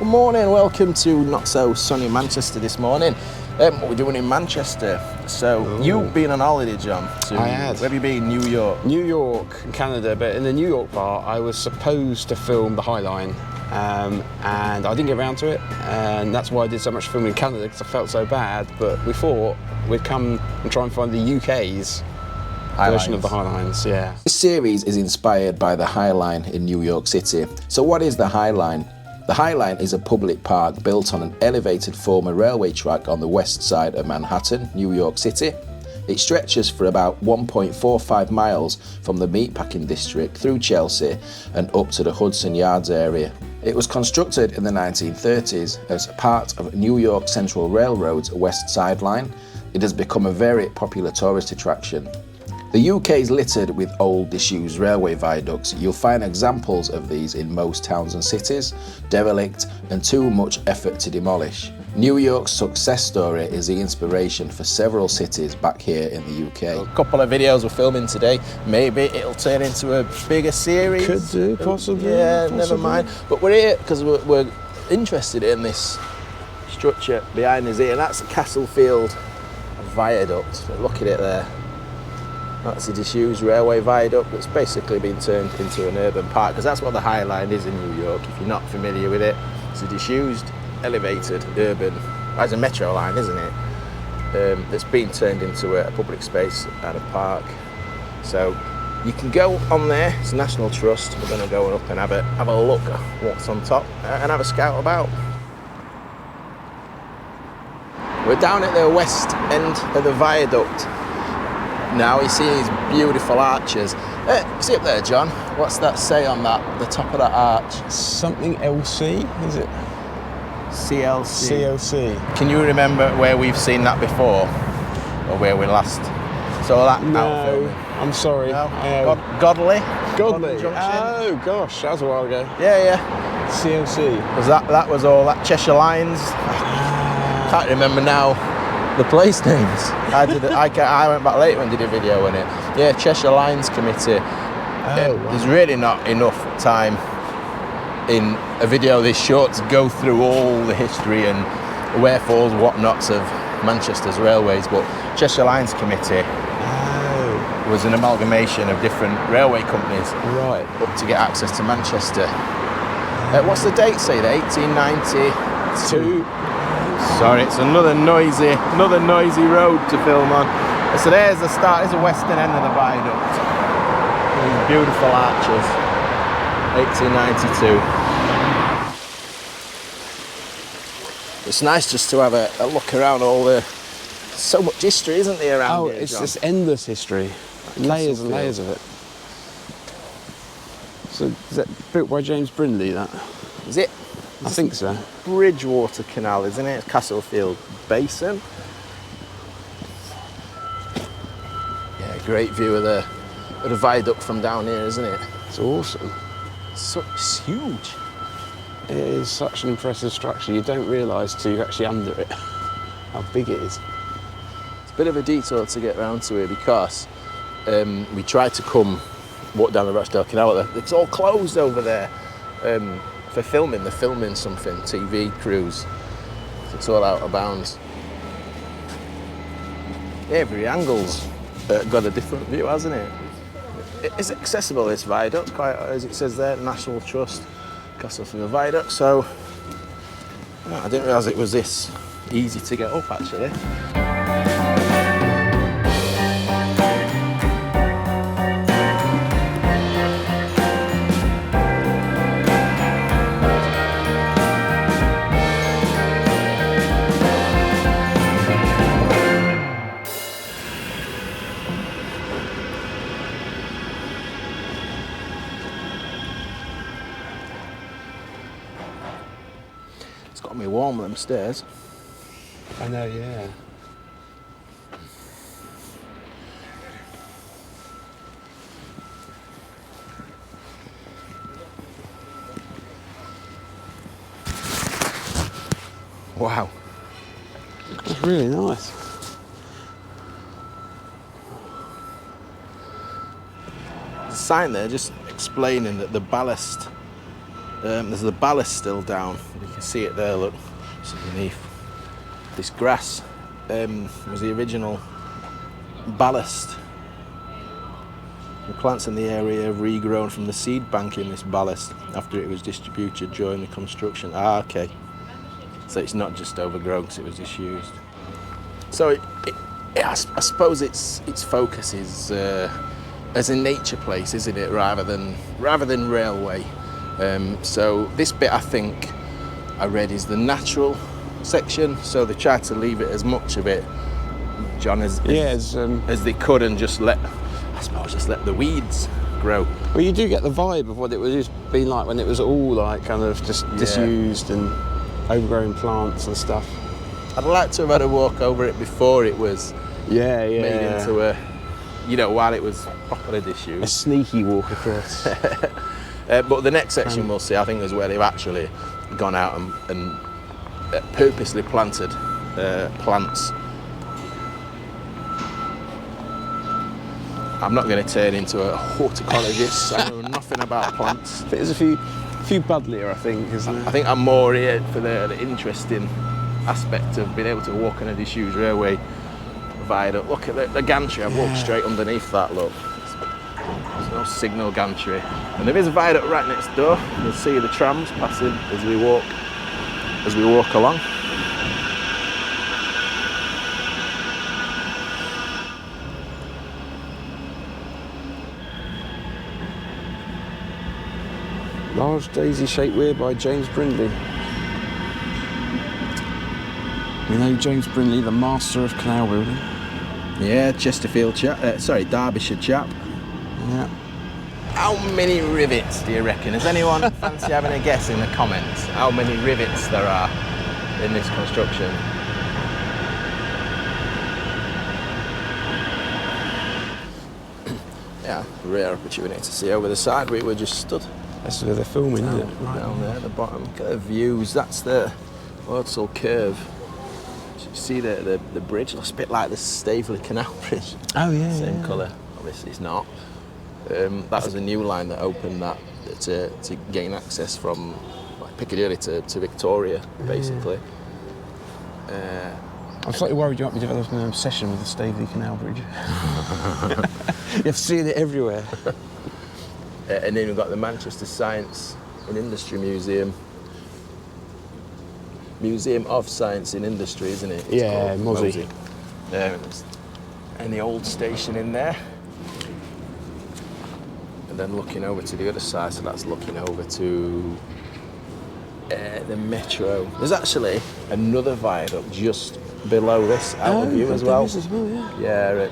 morning, welcome to not so sunny Manchester this morning. What we're doing in Manchester. So you've been on holiday, John. I had. Where have you been? New York? New York, Canada, but in the New York part I was supposed to film the High Line and I didn't get around to it, and that's why I did so much filming in Canada, because I felt so bad, but we thought we'd come and try and find the UK's version of the High Lines, yeah. This series is inspired by the High Line in New York City. So what is the High Line? The High Line is a public park built on an elevated former railway track on the west side of Manhattan, New York City. It stretches for about 1.45 miles from the meatpacking district through Chelsea and up to the Hudson Yards area. It was constructed in the 1930s as part of New York Central Railroad's West Side Line. It has become a very popular tourist attraction. The UK is littered with old, disused railway viaducts. You'll find examples of these in most towns and cities, derelict and too much effort to demolish. New York's success story is the inspiration for several cities back here in the UK. A couple of videos we're filming today. Maybe it'll turn into a bigger series. Could do, possibly. Yeah, possibly. never mind. But we're here because we're interested in this structure behind us here, and that's the Castlefield Viaduct. Look at it there. That's a disused railway viaduct that's basically been turned into an urban park, because that's what the High Line is in New York. If you're not familiar with it, it's a disused, elevated, urban, as a metro line, isn't it? That's been turned into a public space and a park. So you can go on there. It's National Trust. We're going to go up and have a look at what's on top and have a scout about. We're down at the west end of the viaduct. Now you see these beautiful arches. See up there, John? What's that say on the top of that arch? Something LC, is it? CLC. CLC. Can you remember where we've seen that before, or where we last saw that? No, I'm sorry. No. Godley. Godley. Junction. Oh gosh, that was a while ago. Yeah. CLC. Was that was all that Cheshire Lines? Can't remember now. The place names. I went back late and did a video on it. Yeah, Cheshire Lines Committee. Wow. There's really not enough time in a video this short to go through all the history and wherefores, whatnots of Manchester's railways, but Cheshire Lines Committee was an amalgamation of different railway companies up to get access to Manchester. What's the date say? The 1892. Sorry, it's another noisy road to film on. So there's the start. There's the western end of the viaduct. These beautiful arches. 1892. It's nice just to have a look around all the. So much history, isn't there, around here, It's John? this endless history. Layers and layers of it. So is that built by James Brindley, that? Is it? I think so. Bridgewater Canal, isn't it? Castlefield Basin. Yeah, great view of the viaduct from down here, isn't it? It's awesome. It's huge. It is such an impressive structure. You don't realise till you're actually under it how big it is. It's a bit of a detour to get round to here because we tried to walk down the Rochdale Canal. It's all closed over there. For filming, they're filming something, TV crews. It's all out of bounds. Every angle's got a different view, hasn't it? It's accessible, this viaduct, quite as it says there, National Trust, Castlefield Viaduct. So I didn't realise it was this easy to get up, actually. It's got me warm, them stairs. I know, yeah. Wow. It's really nice. There's a sign there just explaining that the ballast There's the ballast still down. You can see it there, look, it's underneath. This grass was the original ballast. The plants in the area have regrown from the seed bank in this ballast after it was distributed during the construction. Ah, okay. So it's not just overgrown because it was disused. So I suppose its focus is as a nature place, isn't it, rather than railway. So this bit, I think, I read is the natural section. So they tried to leave it as much of it, John, as they could, and just let the weeds grow. Well, you do get the vibe of what it would just be like when it was all like kind of just disused and overgrown plants and stuff. I'd like to have had a walk over it before it was made into a, while it was properly disused. A sneaky walk across. But the next section we'll see, I think, is where they've actually gone out and purposely planted plants. I'm not going to turn into a horticulturist. I know nothing about plants. There's a few buddlier, I think, isn't there? I think I'm more here for the interesting aspect of being able to walk on a disused railway viaduct. Look at the gantry. I've walked straight underneath that. Look, there's no signal gantry, and there is a viaduct right next door. You'll see the trams passing as we walk along. Large daisy-shaped weir by James Brindley. We know James Brindley, the master of canal building. Yeah, Chesterfield chap. Derbyshire chap. Yeah. How many rivets do you reckon? Does anyone fancy having a guess in the comments how many rivets there are in this construction? Yeah, rare opportunity to see over the side. We were just stood. That's where they're filming, isn't it? Right Down there at the bottom. Look at the views. That's the Ordsall Curve. You see the bridge? Looks a bit like the Staveley Canal Bridge. Oh yeah. Same colour. Obviously it's not. That was a new line that opened that to gain access from Piccadilly to Victoria, basically. I'm slightly worried you might be developing an obsession with the Staveley Canal Bridge. You've seen it everywhere. And then we've got the Manchester Science and Industry Museum. Museum of Science and Industry, isn't it? Yeah, Mozzie. And the old station in there. And then looking over to the other side, so that's looking over to the metro. There's actually another viaduct just below this, out of view as well. Yeah,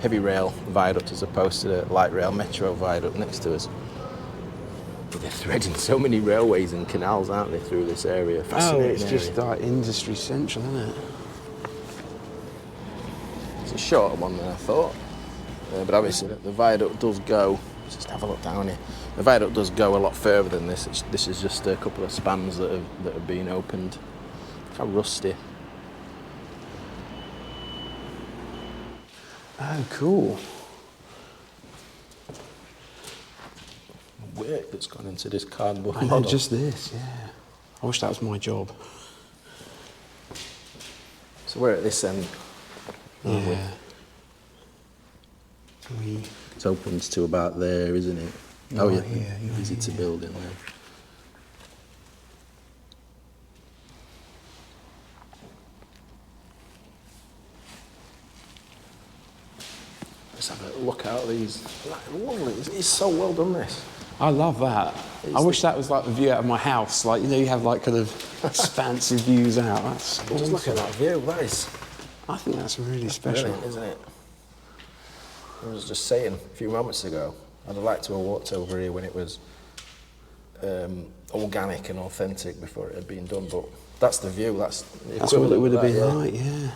heavy rail viaduct as opposed to the light rail metro viaduct next to us. They're threading so many railways and canals, aren't they, through this area? Fascinating it's just like industry central, isn't it? It's a shorter one than I thought. But obviously the viaduct does go, let's just have a look down here. The viaduct does go a lot further than this. This is just a couple of spans that have been opened. How rusty. Oh, cool. Work that's gone into this cardboard I know, model. just this, yeah. I wish that was my job. So we're at this end. Yeah. It opens to about there, isn't it? Oh yeah, easy to build in there. Let's have a look out these. Lovely. It's so well done, this. I love that. I wish that was like the view out of my house. Like, you have like kind of expansive views out. That's awesome. Just look at that view. That is. I think that's really special. Brilliant, isn't it? I was just saying a few moments ago, I'd have liked to have walked over here when it was organic and authentic before it had been done, but that's the view, that's what it would have been like, yeah.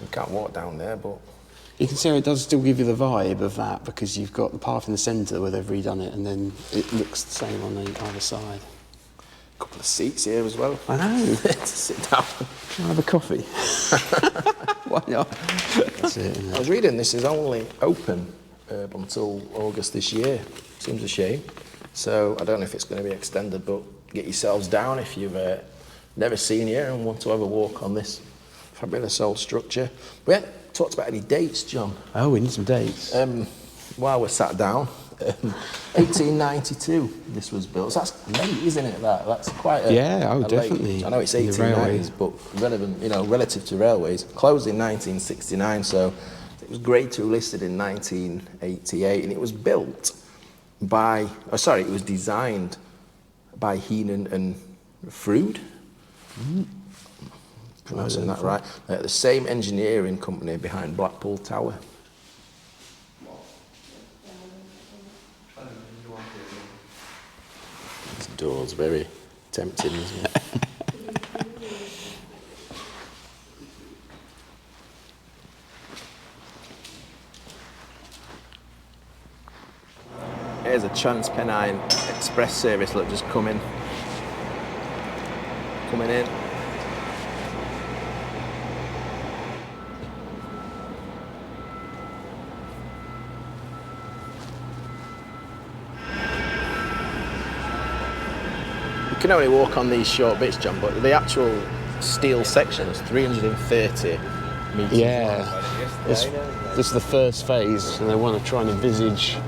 You can't walk down there, but... You can see how it does still give you the vibe of that, because you've got the path in the centre where they've redone it, and then it looks the same on the other side. A couple of seats here as well. I know. To sit down. Can I have a coffee? Why not? That's it, isn't it? I was reading this is only open until August this year. Seems a shame. So I don't know if it's going to be extended, but get yourselves down if you've never seen here and want to have a walk on this fabulous old structure. We haven't talked about any dates, John. Oh, we need some dates. While we're sat down, 1892 this was built. So that's late, isn't it? That's quite a definitely. I know it's 1890s, but relevant, relative to railways. Closed in 1969, so it was Grade 2 listed in 1988, and it was built by, it was designed by Heenan and Froude. Pronouncing that right. The same engineering company behind Blackpool Tower. This door's very tempting, isn't it? Here's a Transpennine Express service, look, just coming in. You can only walk on these short bits, John, but the actual steel section is 330 metres Yeah, this is the first phase, and they want to try and envisage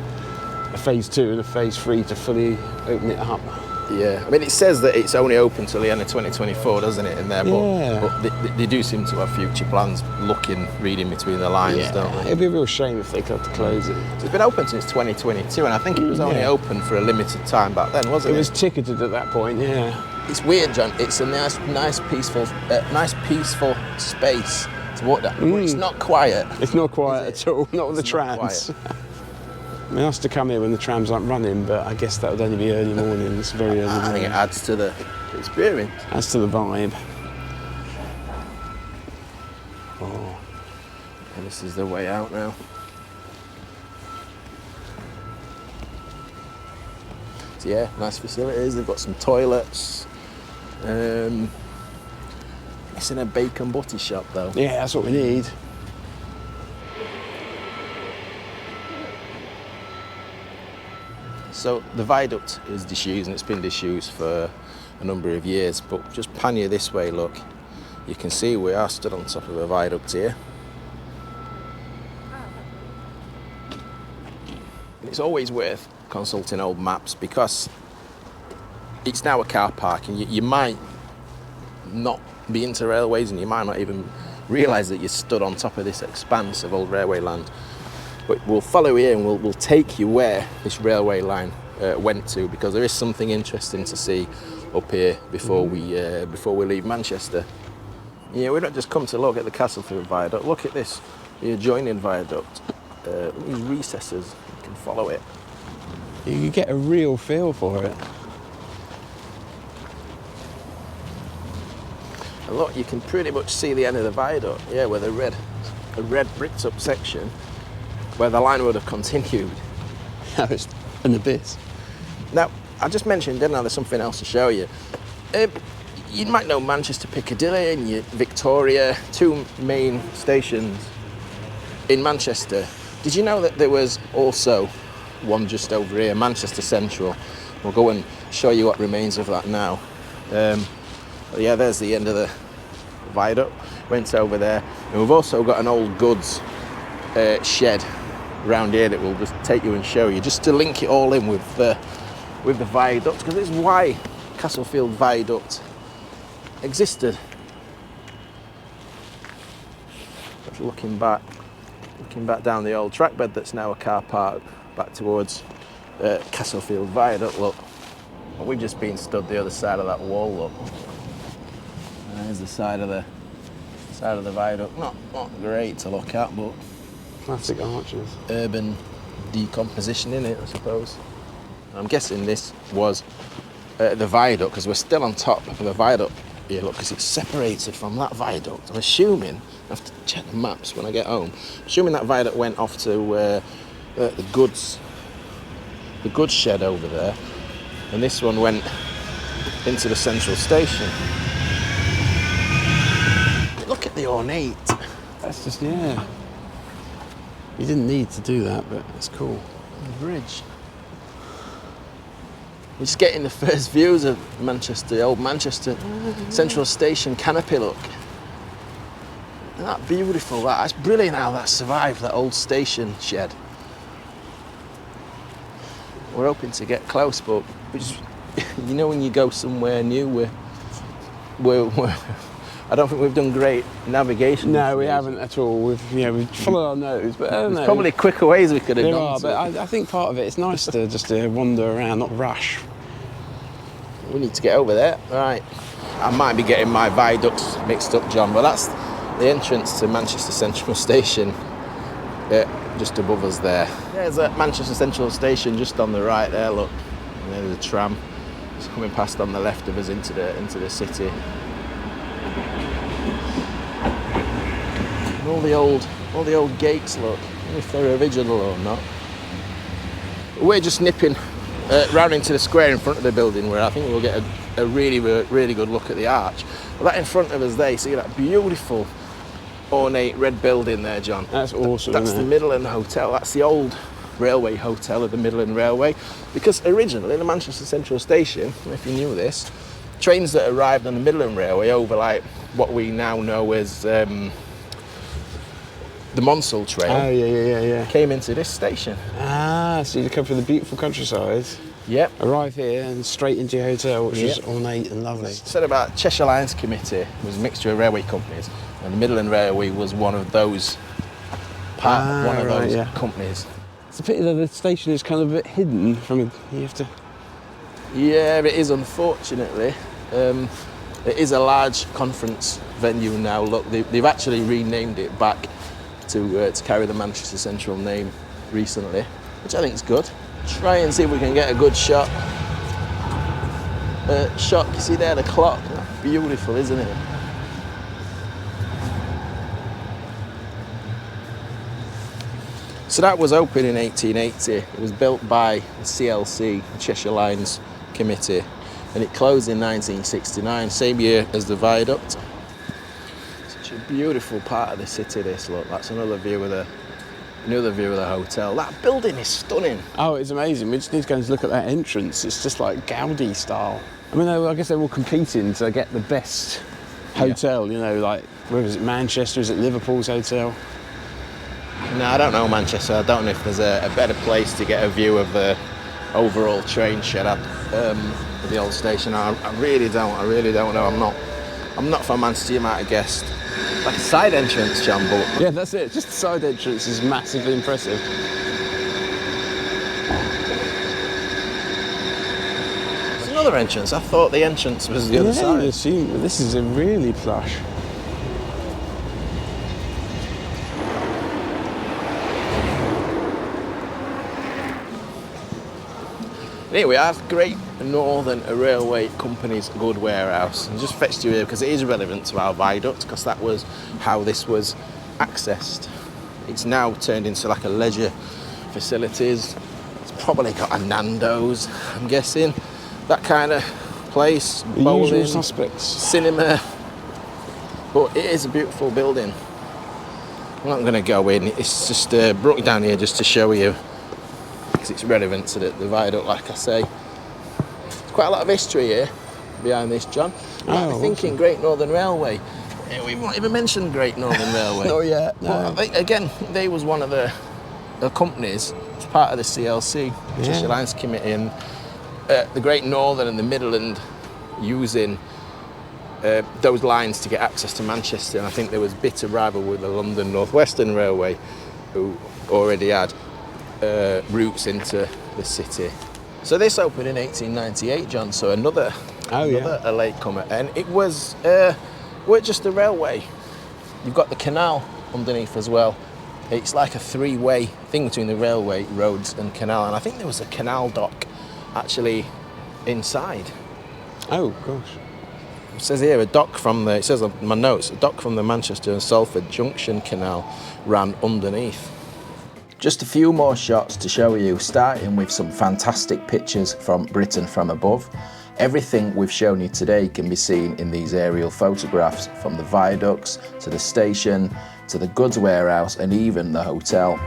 a phase 2 and a phase 3 to fully open it up. Yeah, I mean, it says that it's only open till the end of 2024, doesn't it, in there? But they do seem to have future plans, reading between the lines, don't they? It'd be a real shame if they had to close it. It's been open since 2022, and I think it was only open for a limited time back then, wasn't it? It was ticketed at that point, yeah. It's weird, John. It's a nice peaceful space to walk down. But it's not quiet. It's not quiet at all, not with the trams. I mean, I used to come here when the trams aren't running, but I guess that would only be early mornings, very early morning. I think it adds to the experience. Adds to the vibe. Oh. And this is the way out now. So yeah, nice facilities. They've got some toilets. Missing a bacon butty shop though. Yeah, that's what we need. So the viaduct is disused, and it's been disused for a number of years, but just pan you this way, look, you can see we are stood on top of a viaduct here. And it's always worth consulting old maps because it's now a car park, and you might not be into railways, and you might not even realise that you're stood on top of this expanse of old railway land. But we'll follow here and we'll take you where this railway line went to, because there is something interesting to see up here before we leave Manchester. Yeah, we don't just come to look at the Castlefield Viaduct. Look at this, the adjoining viaduct. These recesses, you can follow it. You get a real feel for it. And look, you can pretty much see the end of the viaduct. Yeah, where the red bricked up section, where the line would have continued. Now it's an abyss. Now, I just mentioned, didn't I, there's something else to show you. You might know Manchester Piccadilly and Victoria, two main stations in Manchester. Did you know that there was also one just over here, Manchester Central? We'll go and show you what remains of that now. Yeah, there's the end of the viaduct. Went over there. And we've also got an old goods shed around here that we'll just take you and show you, just to link it all in with the viaduct, because this is why Castlefield Viaduct existed. Just looking back down the old track bed that's now a car park, back towards Castlefield Viaduct. Look, we've just been stood the other side of that wall. Look, there's the side of the viaduct. Not great to look at, but classic arches. Urban decomposition in it, I suppose. I'm guessing this was the viaduct, because we're still on top of the viaduct here, look, because it's separated from that viaduct. I'm assuming, I have to check the maps when I get home, assuming that viaduct went off to the goods shed over there, and this one went into the central station. Look at the ornate. That's just, yeah. You didn't need to do that, but it's cool. The bridge. We're just getting the first views of Manchester, old Manchester Central Station canopy look. Isn't that beautiful? That's brilliant how that survived, that old station shed. We're hoping to get close, but we just, you know, when you go somewhere new, I don't think we've done great navigation. No, we haven't at all. We've followed our nose, but I don't know. There's probably quicker ways we could have There gone. are, but I think part of it, it's nice to just wander around, not rush. We need to get over there. Right. I might be getting my viaducts mixed up, John, but that's the entrance to Manchester Central Station, just above us there. There's a Manchester Central Station just on the right there, look. And there's a tram. It's coming past on the left of us into the city. And all the old gates, look. I don't know if they're original or not. We're just nipping round into the square in front of the building, where I think we'll get a really good look at the arch. But that in front of us there, you see that beautiful ornate red building there, John. That's awesome. That's the Midland Hotel. That's the old railway hotel of the Midland Railway. Because originally the Manchester Central Station, if you knew this, trains that arrived on the Midland Railway over like what we now know as the Monsell Trail. Oh yeah. Came into this station. Ah, so you come from the beautiful countryside. Yep. Arrive here and straight into your hotel, which is ornate and lovely. Said about Cheshire Lines Committee was a mixture of railway companies, and the Midland Railway was one of those companies. It's a pity that the station is kind of a bit hidden from it. You have to. Yeah, it is, unfortunately. It is a large conference venue now. Look, they've actually renamed it back to carry the Manchester Central name recently, which I think is good. Try and see if we can get a good shot. You see there the clock? Beautiful, isn't it? So that was opened in 1880. It was built by the CLC, the Cheshire Lines Committee, and it closed in 1969, same year as the viaduct. Such a beautiful part of the city, this, look. That's another view of the hotel. That building is stunning. Oh, it's amazing. We just need to go and look at that entrance. It's just like Gaudi style. I mean, I guess they're all competing to get the best hotel, you know, like, where is it, Manchester? Is it Liverpool's hotel? No, I don't know Manchester. I don't know if there's a better place to get a view of the overall train shed at the old station. I really don't know. I'm not from Manchester, you might have guessed. Like a side entrance, John, but... Yeah, that's it. Just the side entrance is massively impressive. There's another entrance. I thought the entrance was the other side. This is a really plush. Here we have Great Northern Railway Company's good warehouse. And just fetched you here because it is relevant to our viaduct, because that was how this was accessed. It's now turned into like a leisure facilities. It's probably got a Nando's, I'm guessing. That kind of place. The bowling, usual suspects. Cinema. But it is a beautiful building. I'm not going to go in. It's just brought you down here just to show you, because it's relevant to the viaduct, like I say. There's quite a lot of history here behind this, John. I'm thinking Great Northern Railway. We've not even mentioned Great Northern Railway. Not yet, no. But again, they was one of the companies, as part of the CLC, Cheshire Lines Committee, and the Great Northern and the Midland using those lines to get access to Manchester. And I think there was bitter rival with the London North Western Railway, who already had routes into the city. So this opened in 1898, John, so another a latecomer. And it was weren't just the railway. You've got the canal underneath as well. It's like a three-way thing between the railway, roads and canal. And I think there was a canal dock actually inside. Oh, gosh. It says here, it says on my notes, a dock from the Manchester and Salford Junction Canal ran underneath. Just a few more shots to show you, starting with some fantastic pictures from Britain from above. Everything we've shown you today can be seen in these aerial photographs, from the viaducts to the station to the goods warehouse and even the hotel.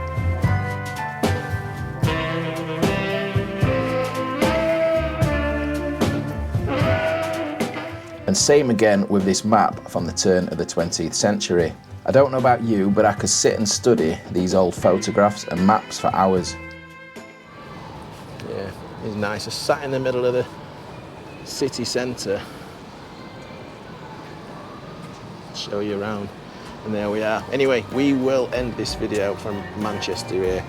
And same again with this map from the turn of the 20th century. I don't know about you, but I could sit and study these old photographs and maps for hours. Yeah, it's nice. Just sat in the middle of the city centre. Show you around. And there we are. Anyway, we will end this video from Manchester here.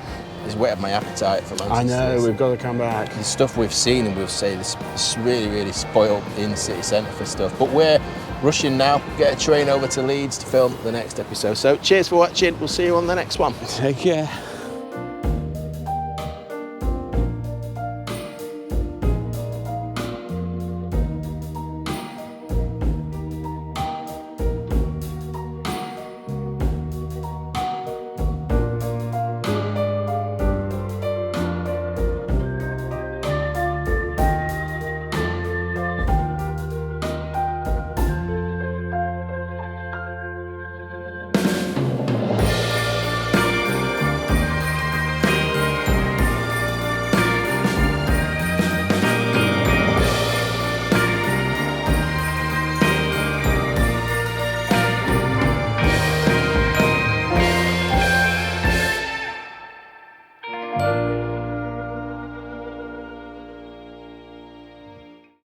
It's whetted my appetite for Manchester. I know, we've got to come back. The stuff we've seen and we've said it's really, really spoiled in city centre for stuff. But we're rushing now, get a train over to Leeds to film the next episode. So cheers for watching, we'll see you on the next one. Take care.